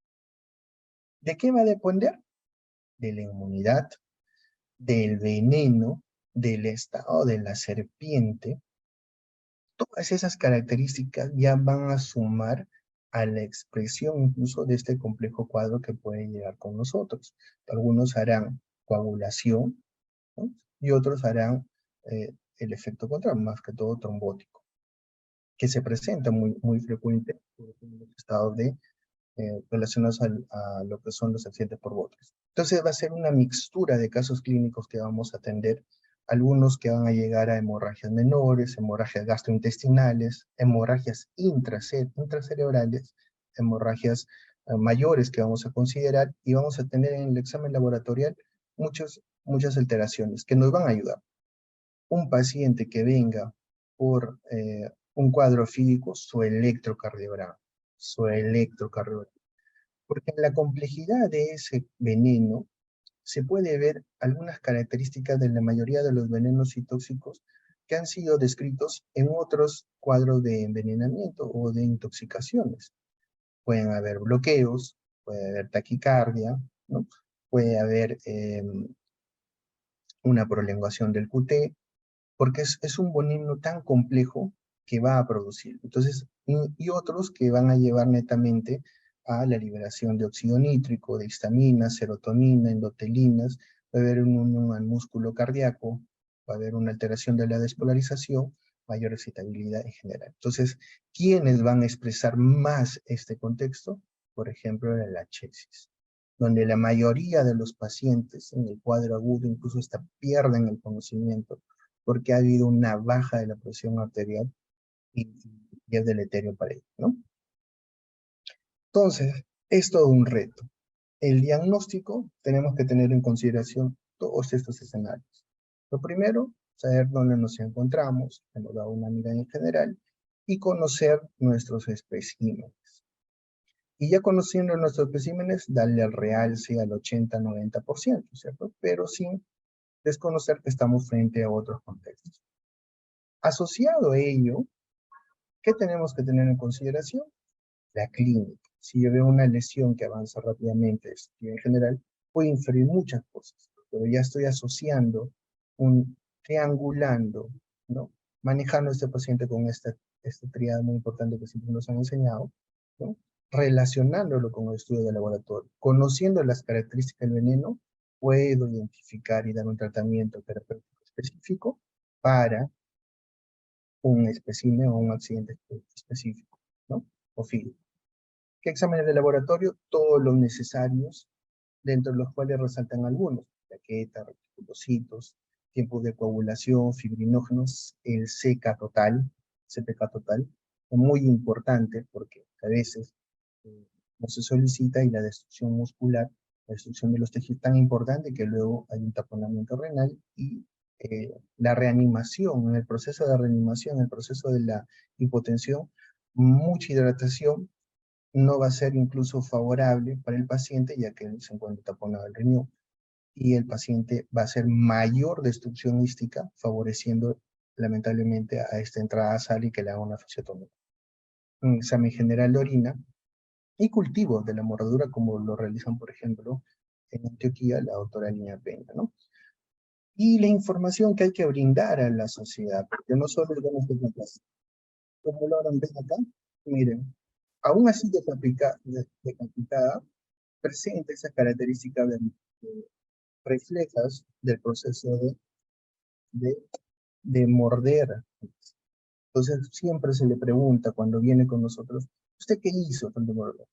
¿De qué va a depender? de la inmunidad, del veneno, del estado de la serpiente. Todas esas características ya van a sumar a la expresión incluso de este complejo cuadro que puede llegar con nosotros. Algunos harán coagulación, ¿no? Y otros harán el efecto contrario, más que todo trombótico, que se presenta muy frecuente en los estados relacionados a lo que son los accidentes por botes. Entonces va a ser una mixtura de casos clínicos que vamos a atender, algunos que van a llegar a hemorragias menores, hemorragias gastrointestinales, hemorragias intracerebrales, hemorragias mayores que vamos a considerar, y vamos a tener en el examen laboratorial muchas alteraciones que nos van a ayudar. Un paciente que venga por un cuadro físico, su electrocardiograma, porque en la complejidad de ese veneno se puede ver algunas características de la mayoría de los venenos y tóxicos que han sido descritos en otros cuadros de envenenamiento o de intoxicaciones. Pueden haber bloqueos, puede haber taquicardia, ¿no? Puede haber una prolongación del QT, porque es un veneno tan complejo que va a producir. Entonces, y otros que van a llevar netamente a la liberación de óxido nítrico, de histaminas, serotonina, endotelinas, va a haber un unión al músculo cardíaco, va a haber una alteración de la despolarización, mayor excitabilidad en general. Entonces, ¿quiénes van a expresar más este contexto? Por ejemplo, la lachesis, donde la mayoría de los pacientes en el cuadro agudo incluso hasta pierden el conocimiento porque ha habido una baja de la presión arterial y es deleterio para ellos, ¿no? Entonces, es todo un reto. El diagnóstico, tenemos que tener en consideración todos estos escenarios. Lo primero, saber dónde nos encontramos, hemos dado una mirada en general, y conocer nuestros especímenes. Y ya conociendo nuestros especímenes, darle el realce al 80-90%, ¿cierto? Pero sin desconocer que estamos frente a otros contextos. Asociado a ello, ¿qué tenemos que tener en consideración? La clínica. Si yo veo una lesión que avanza rápidamente y en general, puede inferir muchas cosas, pero ya estoy asociando, triangulando, ¿no? Manejando a este paciente con esta triada muy importante que siempre nos han enseñado, ¿no? Relacionándolo con el estudio de laboratorio, conociendo las características del veneno, puedo identificar y dar un tratamiento terapéutico específico para un espécimen o un accidente específico, ¿no? O físico. ¿Qué exámenes de laboratorio? Todos los necesarios, dentro de los cuales resaltan algunos: plaquetas, reticulocitos, tiempos de coagulación, fibrinógenos, el CPK total, es muy importante porque a veces no se solicita, y la destrucción muscular, la destrucción de los tejidos tan importante que luego hay un taponamiento renal y la reanimación, en el proceso de reanimación, en el proceso de la hipotensión, mucha hidratación no va a ser incluso favorable para el paciente, ya que él se encuentra taponado el riñón, y el paciente va a hacer mayor destrucción hística, favoreciendo lamentablemente a esta entrada a sal y que le haga una fasciotomía. Un examen general de orina y cultivos de la mordedura, como lo realizan, por ejemplo, en Antioquia, la doctora Lina Peña, ¿no? Y la información que hay que brindar a la sociedad, porque no solo es bueno que clase. Como lo ven acá, miren, aún así decapitada, presenta esas características reflejas del proceso de, de morder. Entonces siempre se le pregunta cuando viene con nosotros: ¿usted qué hizo cuando mordió?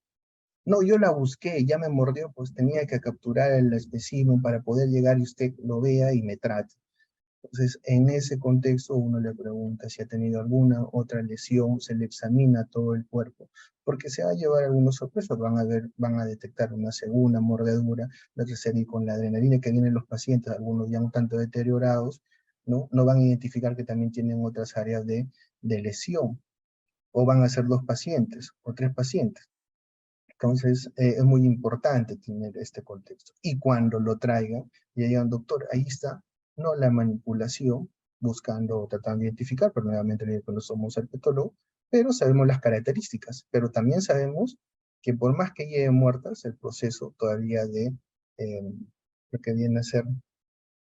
No, yo la busqué, ya me mordió, pues tenía que capturar el espécimen para poder llegar y usted lo vea y me trate. Entonces, en ese contexto uno le pregunta si ha tenido alguna otra lesión, se le examina todo el cuerpo, porque se va a llevar algunos sorpresas, van a detectar una segunda mordedura, la tercera, y con la adrenalina que vienen los pacientes, algunos ya un tanto deteriorados, no van a identificar que también tienen otras áreas de lesión, o van a ser 2 pacientes o 3 pacientes. Entonces, es muy importante tener este contexto. Y cuando lo traigan, y digan: doctor, ahí está, no la manipulación, buscando, tratando de identificar, pero nuevamente no somos herpetólogo, pero sabemos las características, pero también sabemos que por más que lleven muertas, el proceso todavía de lo que viene a ser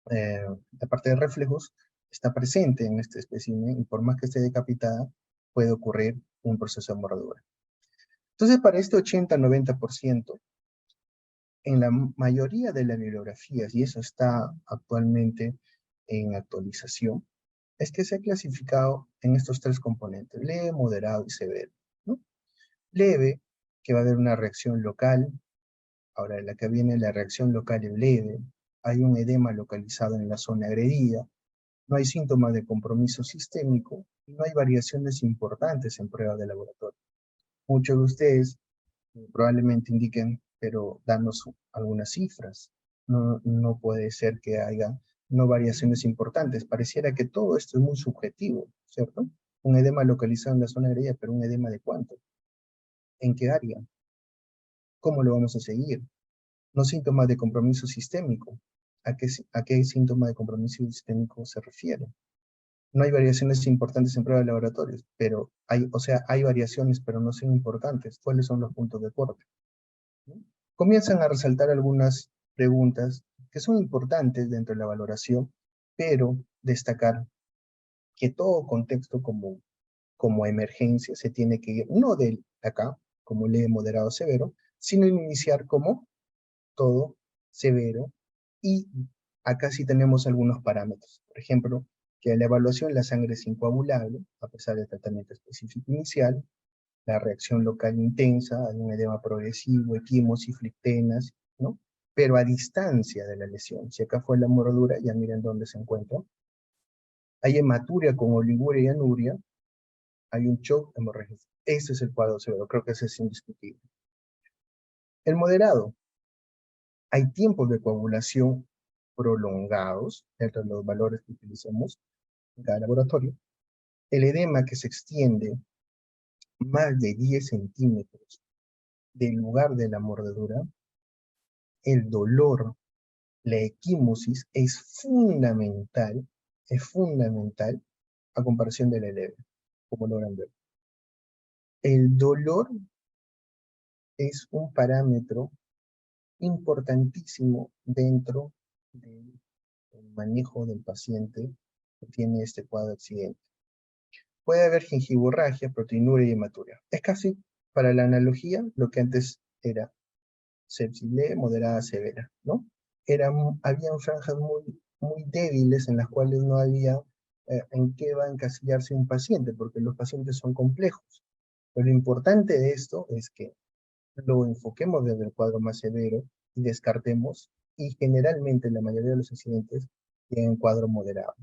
la parte de reflejos, está presente en este espécimen y por más que esté decapitada, puede ocurrir un proceso de mordedura. Entonces, para este 80-90%, en la mayoría de las bibliografías, y eso está actualmente en actualización, es que se ha clasificado en estos tres componentes, leve, moderado y severo, ¿no? Leve, que va a haber una reacción local. Ahora, la que viene la reacción local es leve, hay un edema localizado en la zona agredida, no hay síntomas de compromiso sistémico y no hay variaciones importantes en pruebas de laboratorio. Muchos de ustedes probablemente indiquen, pero danos algunas cifras. No puede ser que haya no variaciones importantes. Pareciera que todo esto es muy subjetivo, ¿cierto? Un edema localizado en la zona agredida, pero un edema ¿de cuánto? ¿En qué área? ¿Cómo lo vamos a seguir? No síntomas de compromiso sistémico. ¿A qué síntoma de compromiso sistémico se refiere? No hay variaciones importantes en pruebas de laboratorios, pero hay variaciones, pero no son importantes. ¿Cuáles son los puntos de corte? ¿No? Comienzan a resaltar algunas preguntas que son importantes dentro de la valoración, pero destacar que todo contexto como emergencia se tiene que ir, no de acá, como leve, moderado, severo, sino iniciar como todo severo, y acá sí tenemos algunos parámetros. Por ejemplo, que la evaluación la sangre es incoagulable, a pesar del tratamiento específico inicial, la reacción local intensa, hay un edema progresivo, equimos y flictenas, ¿no? Pero a distancia de la lesión. Si acá fue la mordedura, ya miren dónde se encuentra. Hay hematuria con oliguria y anuria, hay un shock hemorrágico. Ese es el cuadro severo, creo que ese es indiscutible. El moderado, hay tiempos de coagulación prolongados, dentro de los valores que utilicemos en cada laboratorio. El edema que se extiende más de 10 centímetros del lugar de la mordedura. El dolor, la equimosis es fundamental a comparación de la leve, como logran ver. El dolor es un parámetro importantísimo dentro del manejo del paciente que tiene este cuadro de accidente. Puede haber gingivorragia, proteinuria y hematuria. Es casi, para la analogía, lo que antes era sepsis leve, moderada, severa, ¿no? Habían franjas muy débiles en las cuales no había en qué va a encasillarse un paciente, porque los pacientes son complejos. Pero lo importante de esto es que lo enfoquemos desde el cuadro más severo y descartemos, y generalmente la mayoría de los accidentes tienen cuadro moderado,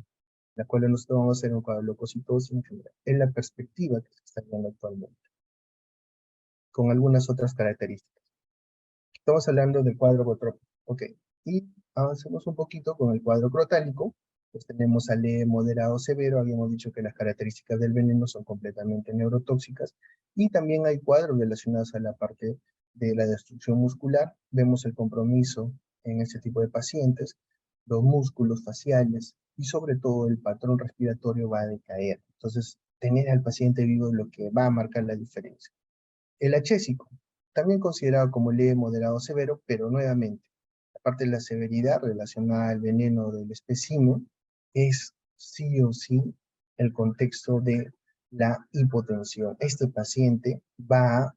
la cual nosotros vamos a hacer un cuadro leucocitosis en general. Es la perspectiva que se está viendo actualmente, con algunas otras características. Estamos hablando del cuadro gotrópico, ok. Y avancemos un poquito con el cuadro crotálico. Pues tenemos a leve, moderado, severo. Habíamos dicho que las características del veneno son completamente neurotóxicas. Y también hay cuadros relacionados a la parte de la destrucción muscular. Vemos el compromiso en este tipo de pacientes, los músculos faciales y sobre todo el patrón respiratorio va a decaer. Entonces, tener al paciente vivo es lo que va a marcar la diferencia. El achésico, también considerado como leve, moderado, severo, pero nuevamente, aparte de la severidad relacionada al veneno del espécimen, es sí o sí el contexto de la hipotensión. Este paciente va a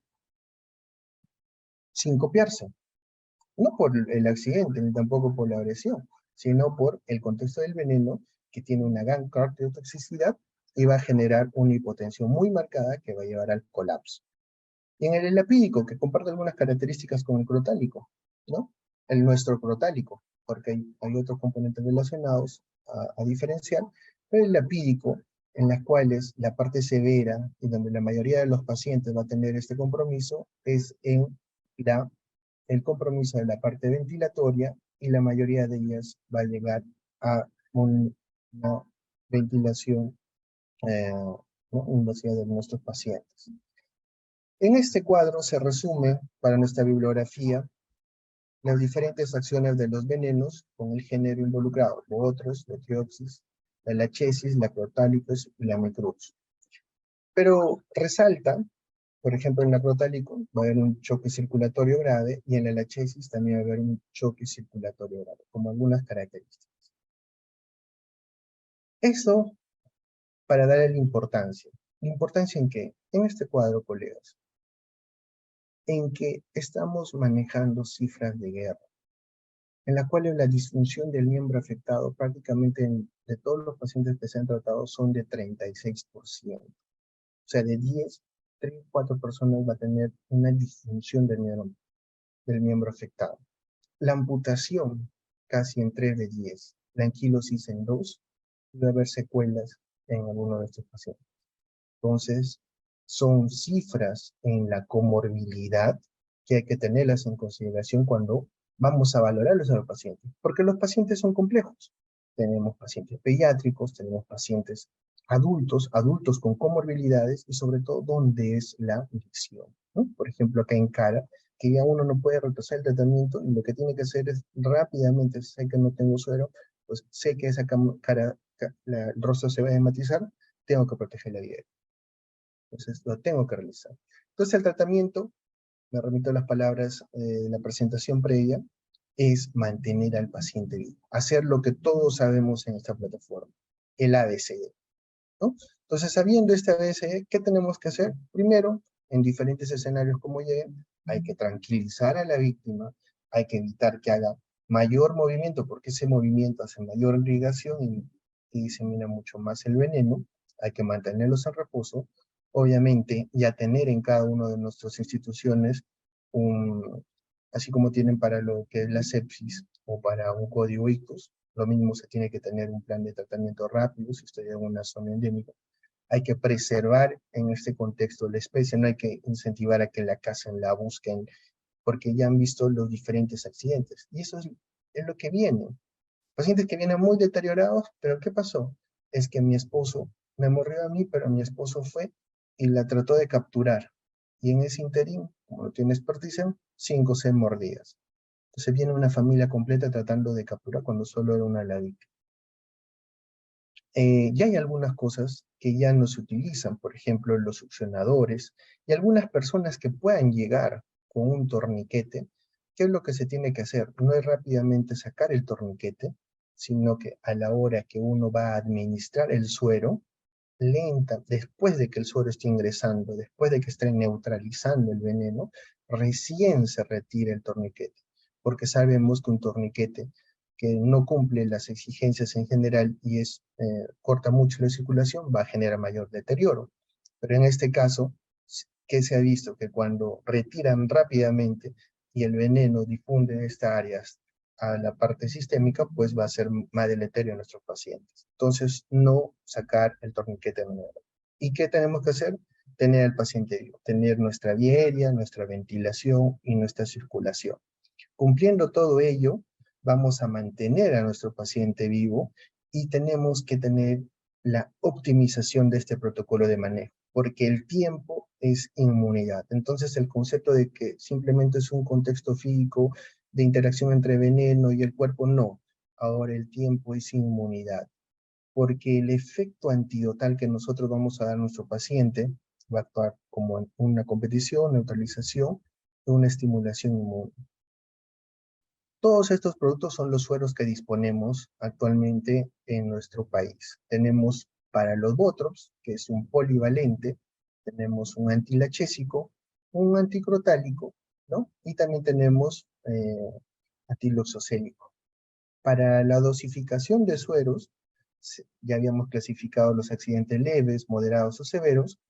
sincopiarse, no por el accidente, ni tampoco por la agresión, sino por el contexto del veneno, que tiene una gran cardiotoxicidad y va a generar una hipotensión muy marcada que va a llevar al colapso. Y en el lapídico, que comparte algunas características con el crotálico, ¿no? El nuestro crotálico, porque hay otros componentes relacionados a diferenciar, pero el lapídico, en las cuales la parte severa, y donde la mayoría de los pacientes va a tener este compromiso, es en el compromiso de la parte ventilatoria, y la mayoría de ellas va a llegar a una ventilación ¿no? invasiva de nuestros pacientes. En este cuadro se resume, para nuestra bibliografía, las diferentes acciones de los venenos con el género involucrado, otros, la trioxis, la lachesis, la crotálicos y la microsis. Pero resalta Por ejemplo, en la crotálico va a haber un choque circulatorio grave y en la lachesis también va a haber un choque circulatorio grave, como algunas características. Eso para darle la importancia. ¿La importancia en qué? En este cuadro, colegas, en que estamos manejando cifras de guerra, en la cual la disfunción del miembro afectado prácticamente de todos los pacientes que se han tratado son de 36%. O sea, de 10, 3, 4 personas va a tener una disfunción del miembro afectado. La amputación, casi en 3 de 10. La anquilosis en 2, puede haber secuelas en alguno de estos pacientes. Entonces, son cifras en la comorbilidad que hay que tenerlas en consideración cuando vamos a valorarlos a los pacientes, porque los pacientes son complejos. Tenemos pacientes pediátricos, tenemos pacientes adultos, adultos con comorbilidades y sobre todo dónde es la lesión, ¿no? Por ejemplo, acá en cara, que ya uno no puede retrasar el tratamiento y lo que tiene que hacer es rápidamente, si sé que no tengo suero, pues sé que esa cara, el rostro se va a hematizar, tengo que proteger la vida. Entonces lo tengo que realizar. Entonces el tratamiento, me remito a las palabras de la presentación previa, es mantener al paciente vivo. Hacer lo que todos sabemos en esta plataforma, el ABCD, ¿no? Entonces, sabiendo este ABCD, ¿qué tenemos que hacer? Primero, en diferentes escenarios como lleguen, hay que tranquilizar a la víctima, hay que evitar que haga mayor movimiento, porque ese movimiento hace mayor irrigación y disemina mucho más el veneno, hay que mantenerlos en reposo, obviamente, ya tener en cada una de nuestras instituciones así como tienen para lo que es la sepsis o para un código ictus, lo mismo se tiene que tener un plan de tratamiento rápido si estoy en una zona endémica. Hay que preservar en este contexto la especie, no hay que incentivar a que la cacen, la busquen, porque ya han visto los diferentes accidentes. Y eso es lo que viene. Pacientes que vienen muy deteriorados, pero ¿qué pasó? Es que mi esposo me mordió a mí, pero mi esposo fue y la trató de capturar. Y en ese interín, como lo tiene expertise, 5 o 6 mordidas. Entonces viene una familia completa tratando de capturar cuando solo era una ladita. Ya hay algunas cosas que ya no se utilizan, por ejemplo, los succionadores, y algunas personas que puedan llegar con un torniquete. ¿Qué es lo que se tiene que hacer? No es rápidamente sacar el torniquete, sino que a la hora que uno va a administrar el suero, lenta, después de que el suero esté ingresando, después de que esté neutralizando el veneno, recién se retira el torniquete, porque sabemos que un torniquete que no cumple las exigencias en general y corta mucho la circulación, va a generar mayor deterioro. Pero en este caso, ¿qué se ha visto? Que cuando retiran rápidamente y el veneno difunde en esta área a la parte sistémica, pues va a ser más deleterio a nuestros pacientes. Entonces, no sacar el torniquete nuevo. ¿Y qué tenemos que hacer? Tener al paciente vivo, tener nuestra vía aérea, nuestra ventilación y nuestra circulación. Cumpliendo todo ello, vamos a mantener a nuestro paciente vivo y tenemos que tener la optimización de este protocolo de manejo, porque el tiempo es inmunidad. Entonces, el concepto de que simplemente es un contexto físico de interacción entre veneno y el cuerpo, no. Ahora el tiempo es inmunidad, porque el efecto antidotal que nosotros vamos a dar a nuestro paciente va a actuar como en una competición, neutralización, una estimulación inmune. Todos estos productos son los sueros que disponemos actualmente en nuestro país. Tenemos para los Botrops, que es un polivalente, tenemos un antilachésico, un anticrotálico, ¿no? Y también tenemos atiloxocélico. Para la dosificación de sueros, ya habíamos clasificado los accidentes leves, moderados o severos,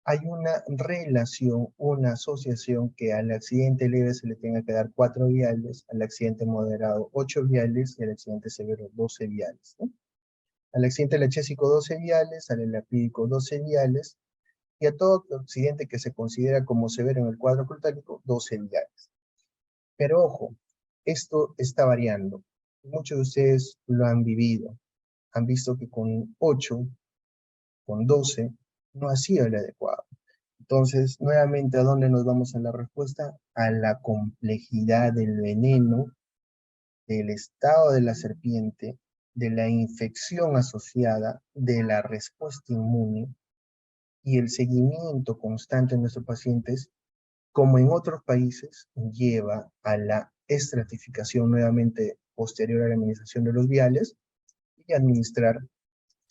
hay una relación, una asociación que al accidente leve se le tenga que dar 4 viales, al accidente moderado 8 viales y al accidente severo 12 viales, ¿no? Al accidente lachésico 12 viales, al elapídico 12 viales y a todo accidente que se considera como severo en el cuadro crotálico 12 viales. Pero ojo, esto está variando. Muchos de ustedes lo han vivido. Han visto que con 8, con 12, no ha sido el adecuado. Entonces, nuevamente, ¿a dónde nos vamos en la respuesta? A la complejidad del veneno, del estado de la serpiente, de la infección asociada, de la respuesta inmune y el seguimiento constante de nuestros pacientes, como en otros países, lleva a la estratificación nuevamente posterior a la administración de los viales y administrar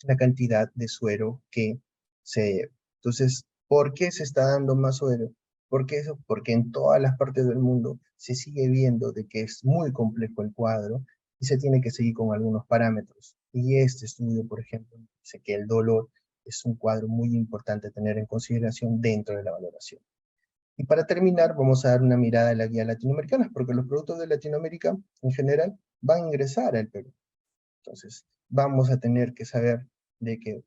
la cantidad de suero que se debe. Entonces, ¿por qué se está dando más suero? ¿Por qué eso? Porque en todas las partes del mundo se sigue viendo de que es muy complejo el cuadro y se tiene que seguir con algunos parámetros. Y este estudio, por ejemplo, dice que el dolor es un cuadro muy importante a tener en consideración dentro de la valoración. Y para terminar, vamos a dar una mirada a la guía latinoamericana, porque los productos de Latinoamérica, en general, van a ingresar al Perú. Entonces, vamos a tener que saber de que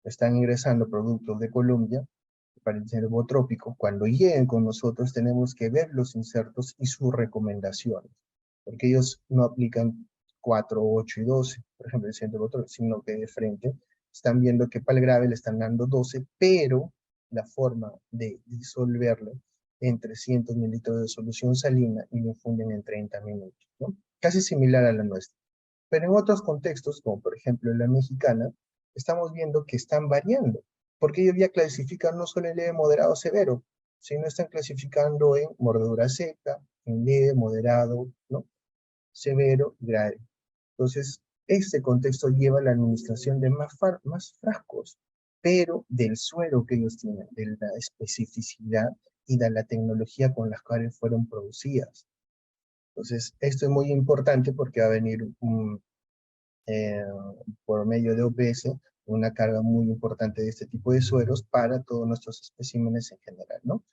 están ingresando productos de Colombia para el ciervo trópico. Cuando lleguen con nosotros, tenemos que ver los insertos y sus recomendaciones, porque ellos no aplican 4, 8 y 12, por ejemplo, el ciervo trópico, sino que de frente están viendo que para el grave le están dando 12, pero la forma de disolverlo en 300 mililitros de solución salina y lo infunden en 30 minutos, ¿no? Casi similar a la nuestra. Pero en otros contextos, como por ejemplo en la mexicana, estamos viendo que están variando, porque ellos ya clasifican no solo en leve, moderado, severo, sino están clasificando en mordedura seca, en leve, moderado, ¿no? Severo, grave. Entonces, este contexto lleva a la administración de más frascos, pero del suero que ellos tienen, de la especificidad y de la tecnología con las cuales fueron producidas. Entonces, esto es muy importante porque va a venir eh, por medio de OPS una carga muy importante de este tipo de sueros para todos nuestros especímenes en general, ¿no?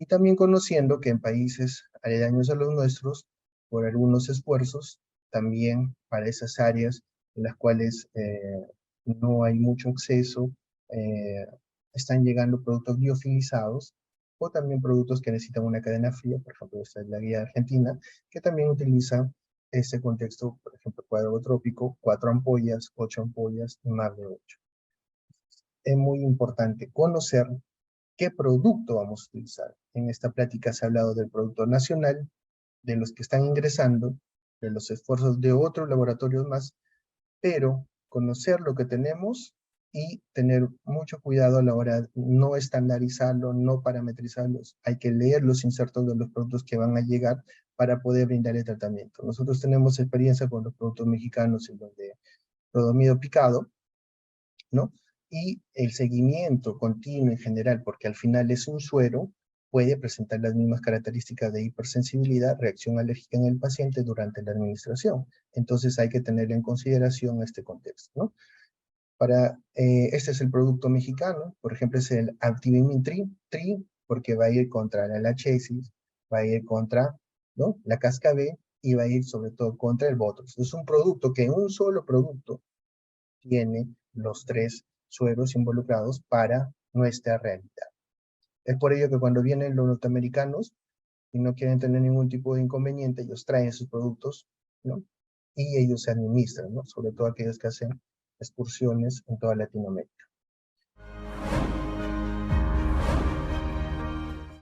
Y también conociendo que en países aledaños a los nuestros, por algunos esfuerzos, también para esas áreas en las cuales no hay mucho acceso, eh, están llegando productos biofilizados o también productos que necesitan una cadena fría, por ejemplo, esta es la guía argentina, que también utiliza este contexto, por ejemplo, cuadro trópico, 4 ampollas, 8 ampollas y más de 8. Es muy importante conocer qué producto vamos a utilizar. En esta plática se ha hablado del producto nacional, de los que están ingresando, de los esfuerzos de otros laboratorios más, pero conocer lo que tenemos y tener mucho cuidado a la hora de no estandarizarlo, no parametrizarlos. Hay que leer los insertos de los productos que van a llegar para poder brindar el tratamiento. Nosotros tenemos experiencia con los productos mexicanos en donde rodomido picado, ¿no? Y el seguimiento continuo en general, porque al final es un suero, puede presentar las mismas características de hipersensibilidad, reacción alérgica en el paciente durante la administración. Entonces hay que tener en consideración este contexto, ¿no? Este es el producto mexicano, por ejemplo, es el Activimin Tri, porque va a ir contra la lachesis, va a ir contra, ¿no?, la casca B y va a ir sobre todo contra el botox. Es un producto que en un solo producto tiene los 3 sueros involucrados para nuestra realidad. Es por ello que cuando vienen los norteamericanos y no quieren tener ningún tipo de inconveniente, ellos traen sus productos, ¿no? Y ellos se administran, ¿no? Sobre todo aquellos que hacen excursiones en toda Latinoamérica.